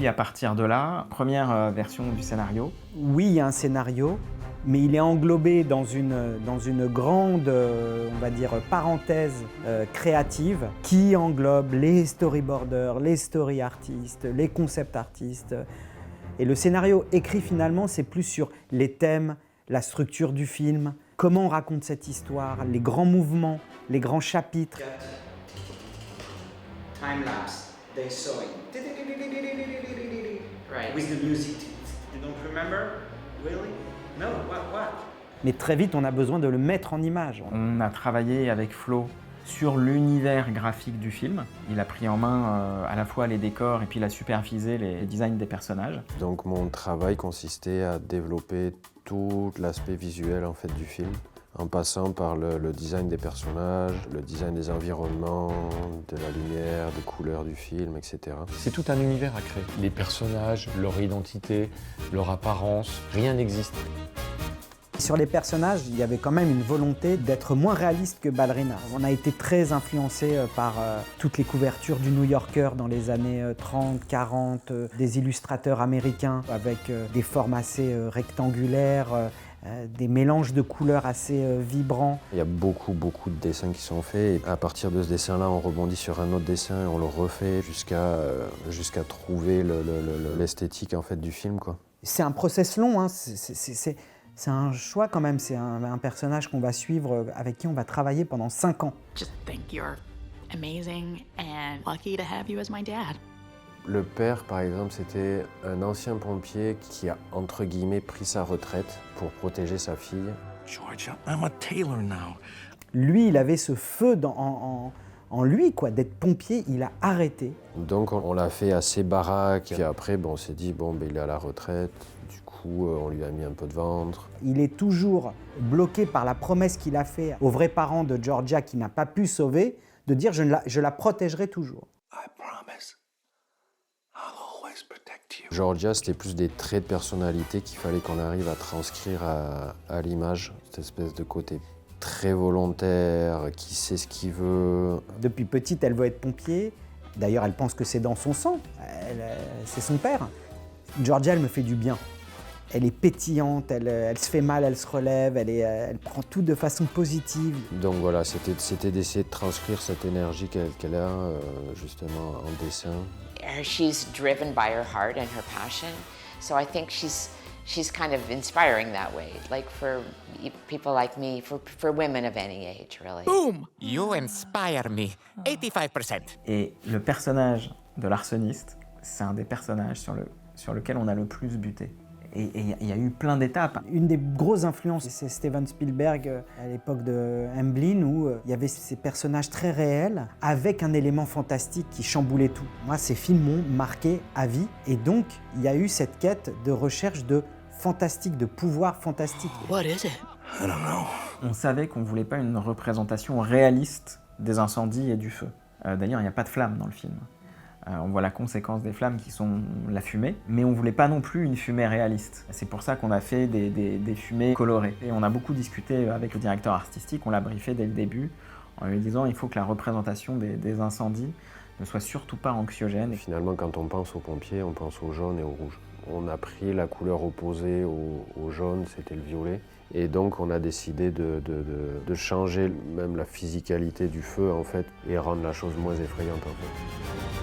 puis à partir de là, première version du scénario. Oui, il y a un scénario, mais il est englobé dans une grande, on va dire, parenthèse créative qui englobe les storyboarders, les story artistes, les concept artistes. Et le scénario écrit finalement, c'est plus sur les thèmes, la structure du film, comment on raconte cette histoire, les grands mouvements, les grands chapitres. Time lapse, they sewing. Right. With the music. You don't remember? Really? No, what? Mais très vite, on a besoin de le mettre en image. On a travaillé avec Flo sur l'univers graphique du film. Il a pris en main à la fois les décors et puis il a supervisé les designs des personnages. Donc mon travail consistait à développer tout l'aspect visuel en fait du film, en passant par le design des personnages, le design des environnements, de la lumière, des couleurs du film, etc. C'est tout un univers à créer. Les personnages, leur identité, leur apparence, rien n'existe. Sur les personnages, il y avait quand même une volonté d'être moins réaliste que Ballerina. On a été très influencé par toutes les couvertures du New Yorker dans les années 30, 40, des illustrateurs américains avec des formes assez rectangulaires, des mélanges de couleurs assez vibrants. Il y a beaucoup de dessins qui sont faits et à partir de ce dessin-là, on rebondit sur un autre dessin et on le refait jusqu'à trouver l'esthétique en fait du film, quoi. C'est un process long, hein. C'est un choix quand même, c'est un personnage qu'on va suivre, avec qui on va travailler pendant 5 ans. Just think you're amazing and lucky to have you as my dad. Le père, par exemple, c'était un ancien pompier qui a, entre guillemets, pris sa retraite pour protéger sa fille. Georgia, I'm a tailor now. Lui, il avait ce feu en lui, quoi, d'être pompier, il a arrêté. Donc on l'a fait assez baraque, puis après, on s'est dit, il est à la retraite. On lui a mis un peu de ventre. Il est toujours bloqué par la promesse qu'il a faite aux vrais parents de Georgia qu'il n'a pas pu sauver, de dire je la protégerai toujours. I promise. I'll always protect you. Georgia, c'était plus des traits de personnalité qu'il fallait qu'on arrive à transcrire à l'image, cette espèce de côté très volontaire, qui sait ce qu'il veut. Depuis petite, elle veut être pompier. D'ailleurs, elle pense que c'est dans son sang. C'est son père. Georgia, elle me fait du bien. Elle est pétillante, elle se fait mal, elle se relève, elle prend tout de façon positive. Donc voilà, c'était d'essayer de transcrire cette énergie qu'elle a justement en dessin. She's driven by her heart and her passion, so I think she's kind of inspiring that way, like for people like me, for women of any age, really. Boom! You inspire me. 85%. Et le personnage de l'arsoniste, c'est un des personnages sur lequel on a le plus buté. Et il y a eu plein d'étapes. Une des grosses influences, c'est Steven Spielberg à l'époque de Amblin, où il y avait ces personnages très réels avec un élément fantastique qui chamboulait tout. Moi, ces films m'ont marqué à vie. Et donc, il y a eu cette quête de recherche de fantastique, de pouvoir fantastique. What is it? I don't know. On savait qu'on ne voulait pas une représentation réaliste des incendies et du feu. D'ailleurs, il n'y a pas de flammes dans le film. On voit la conséquence des flammes qui sont la fumée, mais on ne voulait pas non plus une fumée réaliste. C'est pour ça qu'on a fait des fumées colorées. Et on a beaucoup discuté avec le directeur artistique, on l'a briefé dès le début, en lui disant il faut que la représentation des incendies ne soit surtout pas anxiogène. Et finalement, quand on pense aux pompiers, on pense au jaune et au rouge. On a pris la couleur opposée au jaune, c'était le violet. Et donc on a décidé de changer même la physicalité du feu en fait et rendre la chose moins effrayante en fait.